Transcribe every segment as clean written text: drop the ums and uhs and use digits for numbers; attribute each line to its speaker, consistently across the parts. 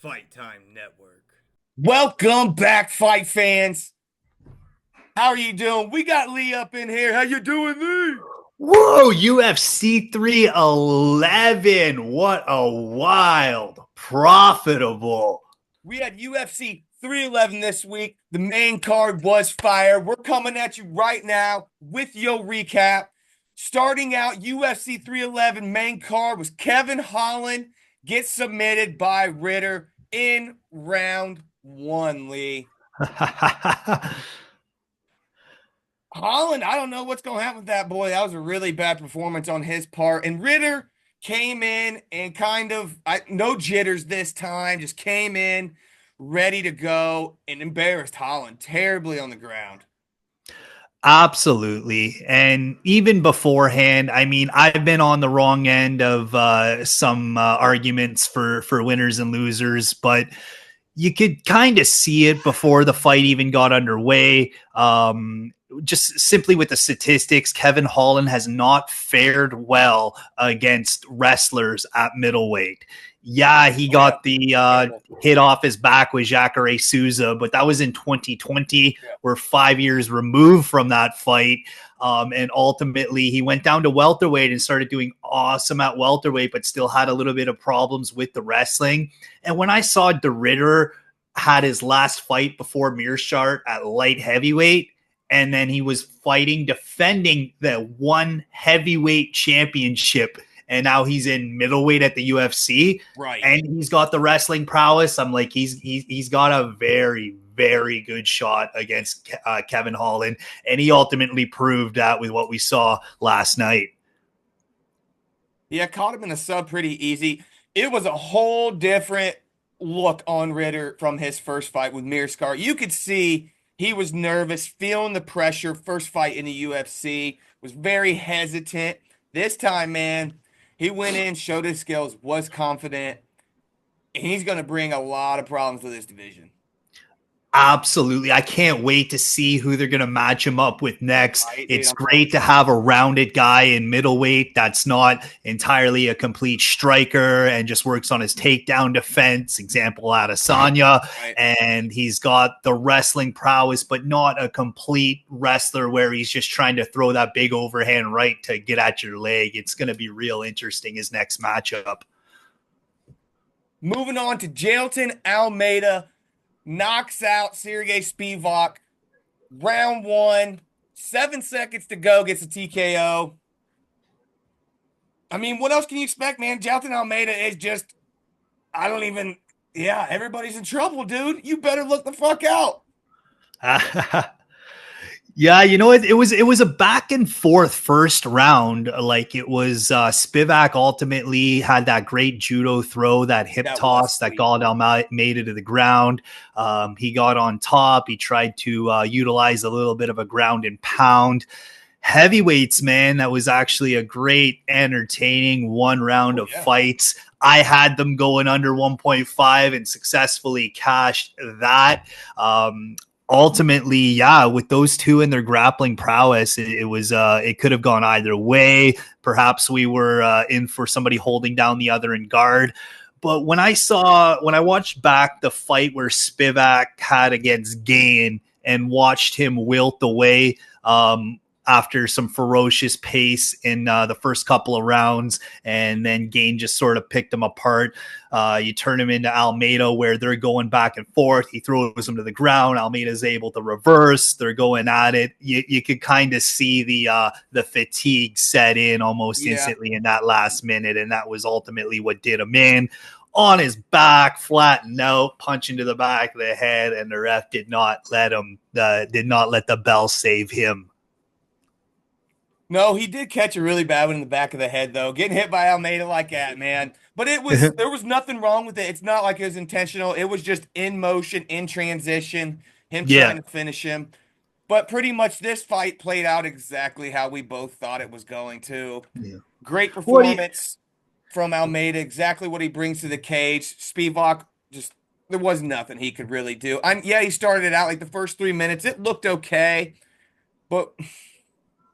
Speaker 1: Fight Time Network.
Speaker 2: Welcome back, fight fans. How are you doing? We got Lee up in here. How you doing, Lee?
Speaker 3: Whoa, UFC 311. What a wild, profitable.
Speaker 2: We had UFC 311 this week. The main card was fire. We're coming at you right now with your recap. Starting out, UFC 311 main card was Kevin Holland gets submitted by Ritter in round one, Lee. Holland, I don't know what's going to happen with that boy. That was a really bad performance on his part. And Ritter came in and no jitters this time, just came in ready to go and embarrassed Holland terribly on the ground.
Speaker 3: Absolutely. And even beforehand, I mean, I've been on the wrong end of some arguments for winners and losers, but you could kind of see it before the fight even got underway. Just simply with the statistics, Kevin Holland has not fared well against wrestlers at middleweight. Yeah, he got the hit off his back with Jacare Souza, but that was in 2020.
Speaker 2: Yeah.
Speaker 3: We're 5 years removed from that fight. And ultimately, he went down to welterweight and started doing awesome at welterweight, but still had a little bit of problems with the wrestling. And when I saw De Ridder had his last fight before Mearshart at light heavyweight, and then he was defending the one heavyweight championship, and now he's in middleweight at the UFC,
Speaker 2: right?
Speaker 3: And he's got the wrestling prowess. I'm like, he's got a very, very good shot against Kevin Holland, and he ultimately proved that with what we saw last night.
Speaker 2: Yeah, caught him in a sub pretty easy. It was a whole different look on Ritter from his first fight with Mearshart. You could see he was nervous, feeling the pressure. First fight in the UFC, was very hesitant. This time, man, he went in, showed his skills, was confident, and he's going to bring a lot of problems to this division.
Speaker 3: Absolutely. I can't wait to see who they're going to match him up with next.
Speaker 2: Right,
Speaker 3: it's great to have a rounded guy in middleweight that's not entirely a complete striker and just works on his takedown defense. Example, Adesanya.
Speaker 2: Right.
Speaker 3: And he's got the wrestling prowess, but not a complete wrestler where he's just trying to throw that big overhand right to get at your leg. It's going to be real interesting, his next matchup.
Speaker 2: Moving on to Jailton Almeida. Knocks out Sergey Spivak. Round one, 7 seconds to go, gets a TKO. I mean, what else can you expect, man? Jailton Almeida is just, everybody's in trouble, dude. You better look the fuck out.
Speaker 3: Yeah, you know, it was a back and forth first round. Like it was Spivak ultimately had that great judo throw, that hip toss that got Almeida to the ground. He got on top. He tried to utilize a little bit of a ground and pound. Heavyweights, man, that was actually a great, entertaining one round of fights. I had them going under 1.5 and successfully cashed that. Ultimately, yeah, with those two and their grappling prowess, it could have gone either way. Perhaps we were in for somebody holding down the other in guard. But when I watched back the fight where Spivak had against Gane and watched him wilt away after some ferocious pace in the first couple of rounds, and then Gane just sort of picked him apart. You turn him into Almeida where they're going back and forth. He throws him to the ground. Almeida's able to reverse. They're going at it. You could kind of see the fatigue set in almost instantly in that last minute, and that was ultimately what did him in. On his back, flattened out, punch into the back of the head, and the ref did not let the bell save him.
Speaker 2: No, he did catch a really bad one in the back of the head, though. Getting hit by Almeida like that, man. But there was nothing wrong with it. It's not like it was intentional. It was just in motion, in transition, trying to finish him. But pretty much this fight played out exactly how we both thought it was going to. Yeah. Great performance from Almeida, exactly what he brings to the cage. Spivak, there was nothing he could really do. He started it out like the first 3 minutes. It looked okay, but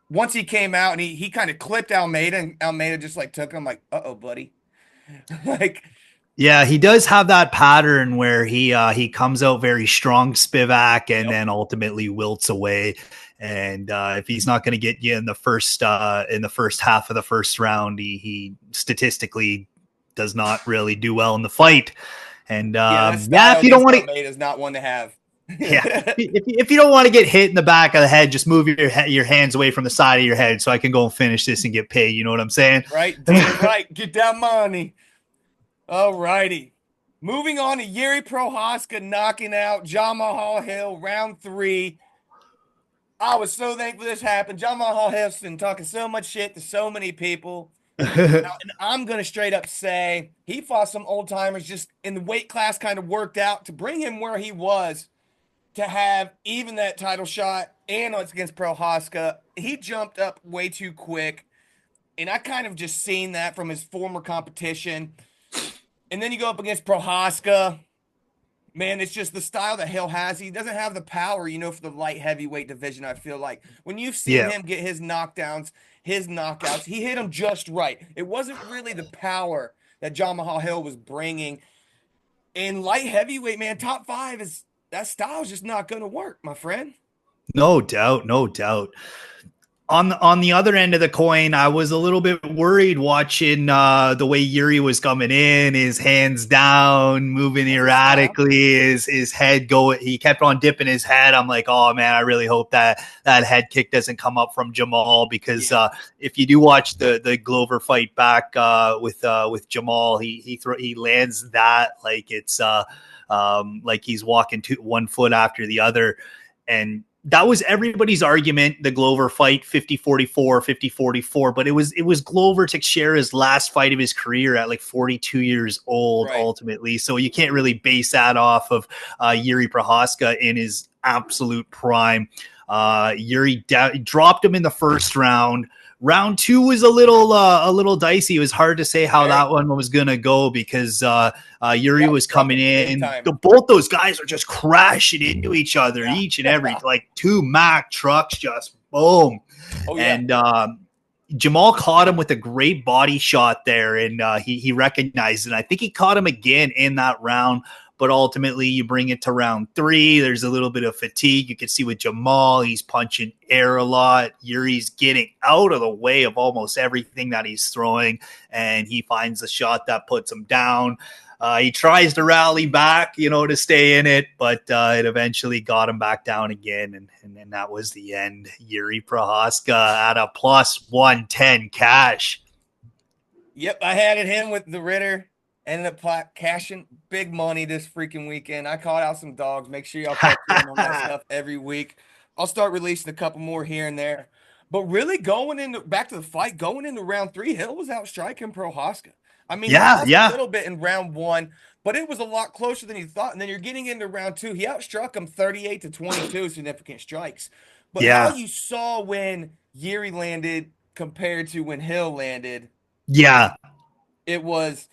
Speaker 2: once he came out and he kind of clipped Almeida, and Almeida just like took him like, uh-oh, buddy. Like,
Speaker 3: Yeah, he does have that pattern where he comes out very strong, Spivak, and
Speaker 2: Yep.
Speaker 3: then ultimately wilts away. And if he's not going to get you in the first half of the first round, he statistically does not really do well in the fight. And
Speaker 2: Yeah, that
Speaker 3: yeah,
Speaker 2: style
Speaker 3: if you don't
Speaker 2: against
Speaker 3: want to,
Speaker 2: Almeida is not one to have.
Speaker 3: yeah, if you don't want to get hit in the back of the head, just move your hands away from the side of your head so I can go and finish this and get paid. You know what I'm saying?
Speaker 2: Right? Damn right. Get that money. All righty. Moving on to Yuri Prohaska knocking out Jamal Hill, round 3. I was so thankful this happened. Jamal Hill's been talking so much shit to so many people. And I'm going to straight up say he fought some old timers just in the weight class, kind of worked out to bring him where he was to have even that title shot. And it's against Prohaska. He jumped up way too quick. And I kind of just seen that from his former competition. And then you go up against Prohaska. Man, it's just the style that Hill has. He doesn't have the power, for the light heavyweight division, I feel like. When you've seen
Speaker 3: Yeah.
Speaker 2: him get his knockdowns, his knockouts, he hit them just right. It wasn't really the power that John Mahal Hill was bringing. In light heavyweight, man, top 5 is that style's just not going to work, my friend.
Speaker 3: No doubt, no doubt. On the other end of the coin, I was a little bit worried watching the way Yuri was coming in, his hands down, moving
Speaker 2: That's his style.
Speaker 3: erratically, his head going. He kept on dipping his head. I'm like, oh man, I really hope that head kick doesn't come up from Jamal because
Speaker 2: Yeah.
Speaker 3: if you do watch the Glover fight back with Jamal, he lands that like it's like he's walking one foot after the other, and that was everybody's argument, the Glover fight, 50-44, 50-44, but it was Glover Teixeira's last fight of his career at like 42 years old
Speaker 2: Right.
Speaker 3: ultimately. So you can't really base that off of Yuri Prohaska in his absolute prime. Yuri dropped him in the first round. Round 2 was a little dicey. It was hard to say how
Speaker 2: Very.
Speaker 3: that one was gonna go because
Speaker 2: He
Speaker 3: Yuri was
Speaker 2: outstruck
Speaker 3: coming
Speaker 2: him big
Speaker 3: in.
Speaker 2: time.
Speaker 3: Both those guys are just crashing into each other,
Speaker 2: Yeah.
Speaker 3: each and every like 2 Mack trucks, just boom.
Speaker 2: Oh, yeah.
Speaker 3: And Jamal caught him with a great body shot there, and he recognized it. I think he caught him again in that round. But ultimately, you bring it to round 3. There's a little bit of fatigue. You can see with Jamal, he's punching air a lot. Yuri's getting out of the way of almost everything that he's throwing, and he finds a shot that puts him down. He tries to rally back, to stay in it, but it eventually got him back down again, and then that was the end. Yuri Prohaska at a plus 110 cash.
Speaker 2: Yep, I had it him with the Ritter. Ended up cashing big money this freaking weekend. I caught out some dogs. Make sure y'all catch in on that stuff every week. I'll start releasing a couple more here and there. But really going into back to the fight, going into round 3, Hill was outstriking Prohaska. I mean, he
Speaker 3: Yeah,
Speaker 2: lost a
Speaker 3: yeah,
Speaker 2: little bit in round 1, but it was a lot closer than you thought. And then you're getting into round 2. He outstruck him 38-22 significant strikes. But how
Speaker 3: yeah,
Speaker 2: you saw when Yuri landed compared to when Hill landed,
Speaker 3: yeah.
Speaker 2: it was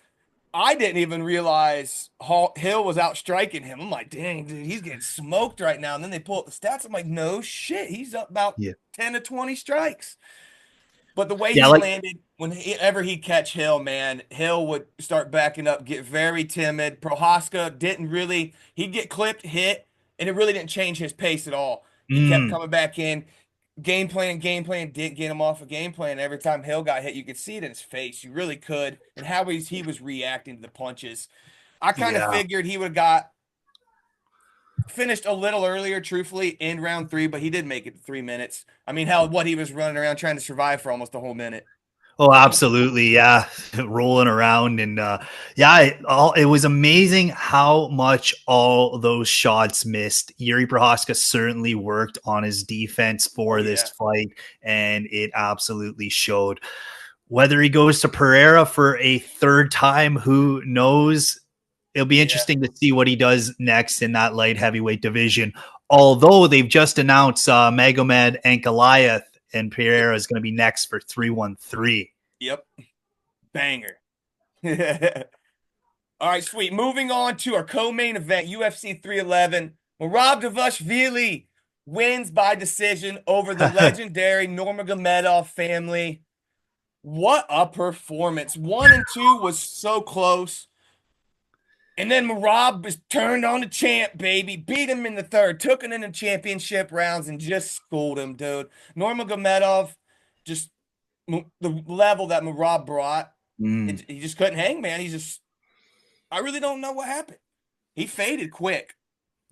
Speaker 2: I didn't even realize Hill was outstriking him. I'm like, dang, dude, he's getting smoked right now. And then they pull up the stats. I'm like, no shit, he's up about
Speaker 3: Yeah.
Speaker 2: 10 to 20 strikes. But the way
Speaker 3: Yeah,
Speaker 2: he
Speaker 3: like
Speaker 2: landed, whenever he'd catch Hill, man, Hill would start backing up, get very timid. Prohaska didn't really, he'd get clipped, hit, and it really didn't change his pace at all. He kept
Speaker 3: mm,
Speaker 2: coming back in, game plan, didn't get him off a game plan. Every time Hill got hit, you could see it in his face. You really could. And how he was reacting to the punches. I kind of
Speaker 3: yeah.
Speaker 2: figured he would have got finished a little earlier, truthfully, in round 3, but he did make it to 3 minutes. I mean, hell, what he was running around trying to survive for almost a whole minute.
Speaker 3: Oh, absolutely. Yeah. Rolling around. And yeah, it was amazing how much all those shots missed. Yuri Prohaska certainly worked on his defense
Speaker 2: Oh,
Speaker 3: for this
Speaker 2: yeah.
Speaker 3: fight, and it absolutely showed. Whether he goes to Pereira for a third time, who knows? It'll be
Speaker 2: Yeah.
Speaker 3: interesting to see what he does next in that light heavyweight division. Although they've just announced Magomed Ankalaev and
Speaker 2: Yep.
Speaker 3: Pereira is going to be next for 313.
Speaker 2: Yep. Banger. All right, sweet. Moving on to our co-main event, UFC 311. Merab Dvalishvili wins by decision over the legendary Nurmagomedov family. What a performance. 1 and 2 was so close. And then Marab was turned on the champ, baby. Beat him in the third, took him in the championship rounds, and just schooled him, dude. Nurmagomedov, just the level that Marab brought,
Speaker 3: Mm.
Speaker 2: he just couldn't hang, man. I really don't know what happened. He faded quick.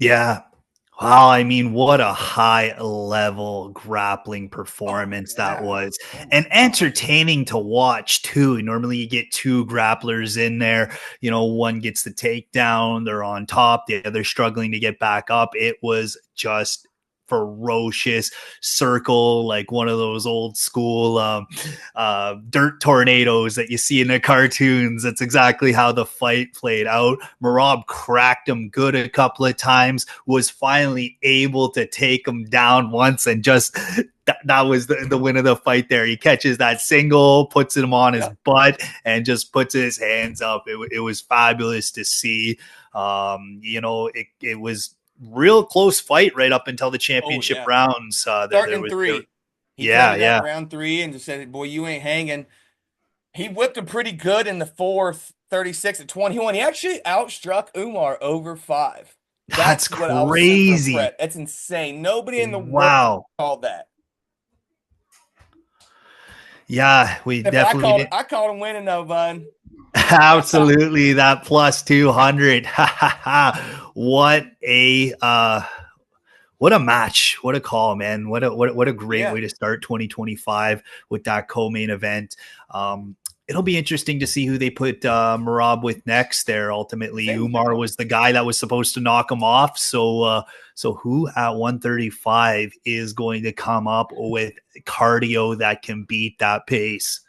Speaker 3: Yeah. Wow, I mean, what a high level grappling
Speaker 2: Oh,
Speaker 3: performance that
Speaker 2: yeah.
Speaker 3: was.
Speaker 2: Oh, my
Speaker 3: And
Speaker 2: gosh.
Speaker 3: entertaining to watch, too. Normally, you get two grapplers in there. One gets the takedown, they're on top, the other struggling to get back up. It was just ferocious circle, like one of those old school dirt tornadoes that you see in the cartoons. That's exactly how the fight played out. Marab cracked him good a couple of times, was finally able to take him down once, and just that was the win of the fight there. He catches that single, puts him on his
Speaker 2: Yeah.
Speaker 3: butt, and just puts his hands up. It was fabulous to see. It was real close fight right up until the
Speaker 2: Oh,
Speaker 3: championship
Speaker 2: yeah.
Speaker 3: rounds. There
Speaker 2: Starting
Speaker 3: was
Speaker 2: three. He came
Speaker 3: yeah,
Speaker 2: to that
Speaker 3: yeah.
Speaker 2: round three and just said, boy, you ain't hanging. He whipped him pretty good in the fourth, 36-21. He actually outstruck Umar over five.
Speaker 3: That's
Speaker 2: That's what I was super
Speaker 3: crazy.
Speaker 2: impressed. That's insane. Nobody in the world
Speaker 3: Wow.
Speaker 2: called that.
Speaker 3: Yeah, we
Speaker 2: If I
Speaker 3: definitely
Speaker 2: called,
Speaker 3: did.
Speaker 2: I called him winning though, bud.
Speaker 3: Absolutely, that plus 200. What a what a match. What a call, man. What a great
Speaker 2: Yeah,
Speaker 3: way to start 2025 with that co-main event. It'll be interesting to see who they put Marab with next there. Ultimately,
Speaker 2: same
Speaker 3: Umar
Speaker 2: here.
Speaker 3: was the guy that was supposed to knock him off. So who at 135 is going to come up with cardio that can beat that pace?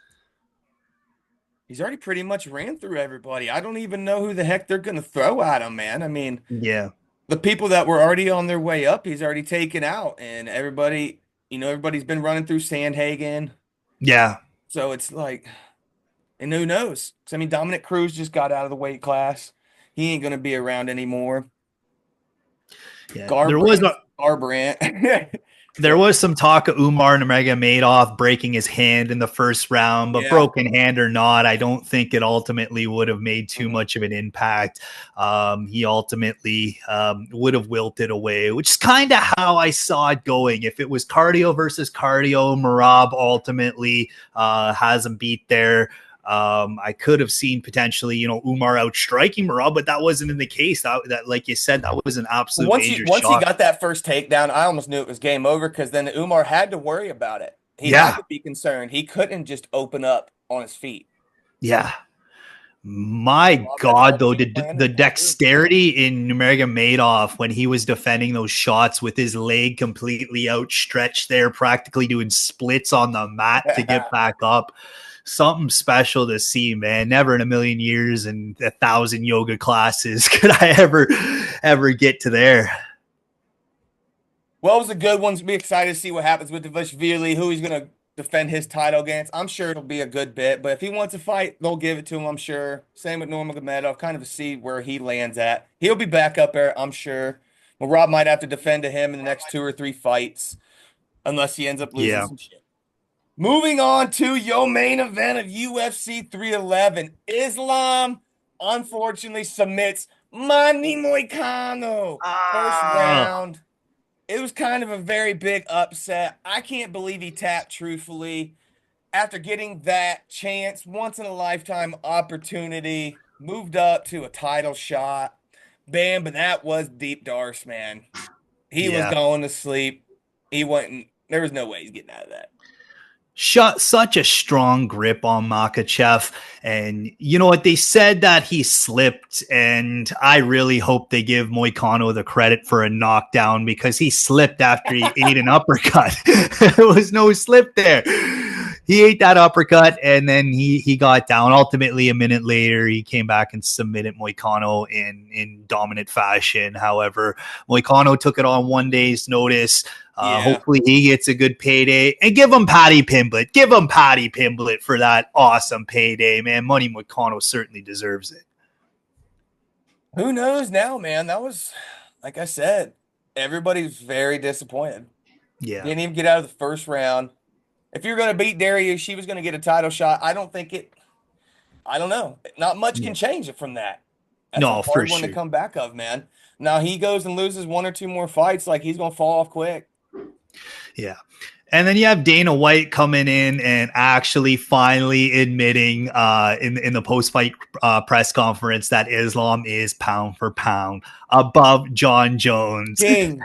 Speaker 2: He's already pretty much ran through everybody. I don't even know who the heck they're going to throw at him, man. I mean,
Speaker 3: Yeah.
Speaker 2: the people that were already on their way up, he's already taken out, and everybody's been running through Sandhagen.
Speaker 3: Yeah.
Speaker 2: So it's like, and who knows? 'Cause, I mean, Dominic Cruz just got out of the weight class. He ain't going to be around anymore.
Speaker 3: Yeah.
Speaker 2: Garbrandt's Garbrandt.
Speaker 3: There
Speaker 2: So,
Speaker 3: was some talk of Umar Nurmagomedov breaking his hand in the first round, but
Speaker 2: yeah.
Speaker 3: broken hand or not, I don't think it ultimately would have made too
Speaker 2: Mhm.
Speaker 3: much of an impact. He ultimately would have wilted away, which is kind of how I saw it going. If it was cardio versus cardio, Marab ultimately has him beat there. I could have seen potentially, Umar outstriking Marab, but that wasn't in the case. That, like you said, that was an absolute
Speaker 2: Once he
Speaker 3: major
Speaker 2: once he
Speaker 3: shock.
Speaker 2: got that first takedown, I almost knew it was game over because then Umar had to worry about it. He had
Speaker 3: Yeah,
Speaker 2: to be concerned. He couldn't just open up on his feet.
Speaker 3: yeah. My
Speaker 2: Rob, that's
Speaker 3: God,
Speaker 2: all
Speaker 3: though,
Speaker 2: game
Speaker 3: the
Speaker 2: planning. All good.
Speaker 3: dexterity in Nurmagomedov when he was defending those shots with his leg completely outstretched there, practically doing splits on the mat to get back up. Something special to see, man. Never in a million years and 1,000 yoga classes could I ever get to there.
Speaker 2: Well, it was a good one. Be excited to see what happens with Davishvili, who he's going to defend his title against. I'm sure it'll be a good bit, but if he wants to fight, they'll give it to him, I'm sure. Same with Nurmagomedov, kind of to see where he lands at. He'll be back up there, I'm sure. Well, Rob might have to defend to him in the next two or three fights, unless he ends up losing
Speaker 3: Yeah.
Speaker 2: some shit. Moving on to your main event of UFC 311. Islam unfortunately submits Manny Moicano. First
Speaker 3: Ah,
Speaker 2: round. It was kind of a very big upset. I can't believe he tapped truthfully after getting that chance, once in a lifetime opportunity, moved up to a title shot. Bam, but that was deep darce, man. He was
Speaker 3: yeah.
Speaker 2: going to sleep. He wasn't, there was no way he's getting out of that.
Speaker 3: Such a strong grip on Makachev. And you know what? They said that he slipped, and I really hope they give Moicano the credit for a knockdown because he slipped after he ate an uppercut. There was no slip there. He ate that uppercut and then he got down. Ultimately, a minute later, he came back and submitted Moicano in dominant fashion. However, Moicano took it on 1 day's notice.
Speaker 2: Yeah.
Speaker 3: Hopefully he gets a good payday and give him Patty Pimblett. Give him Patty Pimblett for that awesome payday, man. Money McConnell certainly deserves it.
Speaker 2: Who knows now, man? That was, like I said, everybody's very disappointed.
Speaker 3: Yeah.
Speaker 2: Didn't even get out of the first round. If you're going to beat Darius, she was going to get a title shot. I don't know. Not much
Speaker 3: Yeah.
Speaker 2: can change it from that. That's a
Speaker 3: No, for
Speaker 2: hard one to
Speaker 3: sure.
Speaker 2: come back of, man. Now he goes and loses one or two more fights, like he's gonna fall off quick.
Speaker 3: Yeah. And then you have Dana White coming in and actually finally admitting in the post fight press conference that Islam is pound for pound above John Jones.
Speaker 2: King.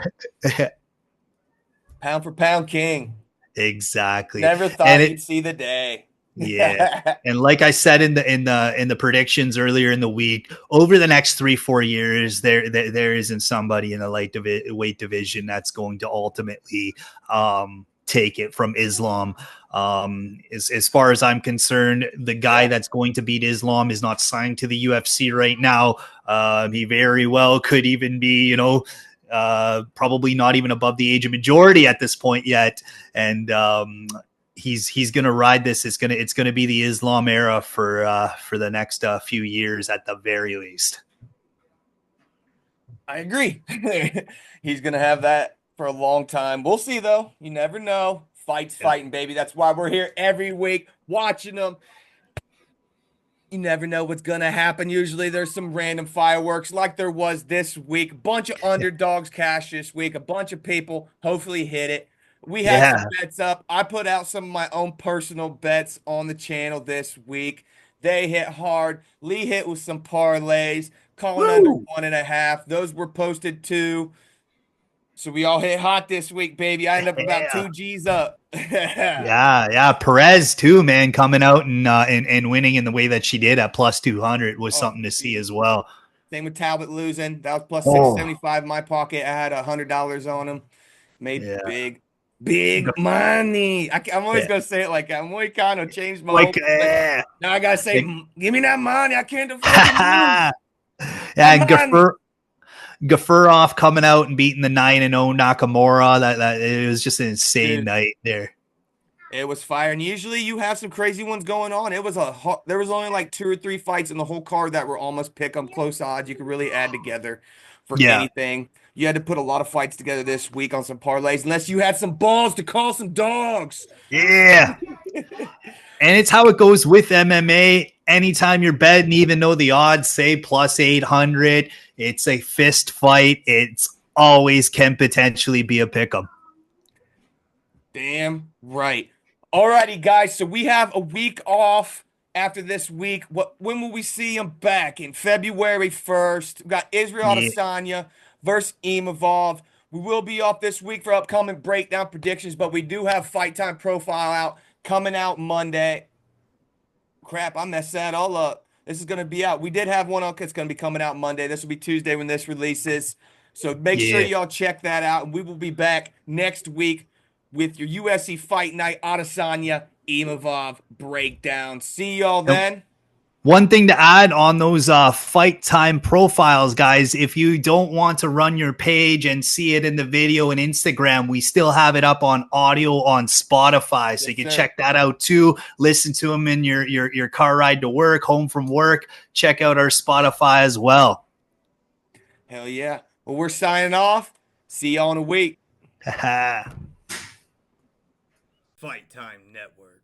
Speaker 2: Pound for pound king.
Speaker 3: Exactly.
Speaker 2: Never
Speaker 3: And
Speaker 2: thought
Speaker 3: it
Speaker 2: he'd see the day.
Speaker 3: yeah. And like I said in the predictions earlier in the week, over the next 3-4 years, there isn't somebody in the weight division that's going to ultimately take it from Islam. As far as I'm concerned, the guy that's going to beat Islam is not signed to the UFC right now. He very well could even be, probably not even above the age of majority at this point yet. And he's gonna ride this. It's gonna be the Islam era for the next few years at the very least.
Speaker 2: I agree. He's gonna have that for a long time. We'll see though. You never know. Fights
Speaker 3: Yeah.
Speaker 2: fighting, baby. That's why we're here every week watching them. You never know what's gonna happen. Usually there's some random fireworks like there was this week. Bunch of underdogs cash this week. A bunch of people hopefully hit it. We had some
Speaker 3: Yeah.
Speaker 2: bets up. I put out some of my own personal bets on the channel this week. They hit hard. Lee hit with some parlays, calling under
Speaker 3: Woo!
Speaker 2: 1.5. Those were posted too. So we all hit hot this week, baby. I ended up about
Speaker 3: Yeah.
Speaker 2: 2 G's up.
Speaker 3: Yeah. Perez too, man, coming out and winning in the way that she did at plus 200 was
Speaker 2: Oh,
Speaker 3: something to see
Speaker 2: dude.
Speaker 3: as well.
Speaker 2: Same with Talbot losing. That was plus
Speaker 3: Oh,
Speaker 2: 675 in my pocket. I had $100 on him. Made
Speaker 3: yeah.
Speaker 2: big money. I'm always
Speaker 3: Yeah.
Speaker 2: gonna say it like that. I'm always kind of changed my whole.
Speaker 3: Like,
Speaker 2: Like, now I gotta say,
Speaker 3: like
Speaker 2: give me that money. I can't afford to lose.
Speaker 3: yeah,
Speaker 2: My
Speaker 3: and
Speaker 2: money.
Speaker 3: Gafurov coming out and beating the 9-0 Nakamura. That it was just an insane
Speaker 2: Dude,
Speaker 3: night there.
Speaker 2: it was fire. And usually you have some crazy ones going on. There was only like 2 or 3 fights in the whole card that were almost pick 'em close odds. You could really add together for
Speaker 3: Yeah.
Speaker 2: anything. You had to put a lot of fights together this week on some parlays, unless you had some balls to call some dogs.
Speaker 3: Yeah. And it's how it goes with MMA. Anytime you're betting, even though the odds say plus 800, it's a fist fight. It's always can potentially be a pick 'em.
Speaker 2: Damn right. Alrighty, guys. So we have a week off after this week. When will we see him back? In February 1st. We got Israel
Speaker 3: Yeah.
Speaker 2: Adesanya versus Imavov. We will be off this week for upcoming breakdown predictions, but we do have Fight Time profile out coming out Monday. Crap, I messed that all up. This is going to be out. We did have one on. It's going to be coming out Monday. This will be Tuesday when this releases. So make sure
Speaker 3: Yeah.
Speaker 2: y'all check that out. And we will be back next week with your UFC Fight Night Adesanya Imavov breakdown. See y'all
Speaker 3: Nope.
Speaker 2: then.
Speaker 3: One thing to add on those fight time profiles, guys, if you don't want to run your page and see it in the video and Instagram, we still have it up on audio on Spotify. So
Speaker 2: Yes,
Speaker 3: you can
Speaker 2: sir.
Speaker 3: check that out too. Listen to them in your car ride to work, home from work. Check out our Spotify as well.
Speaker 2: Hell yeah. Well, we're signing off. See y'all in a week.
Speaker 3: Fight
Speaker 2: Fight Time Network.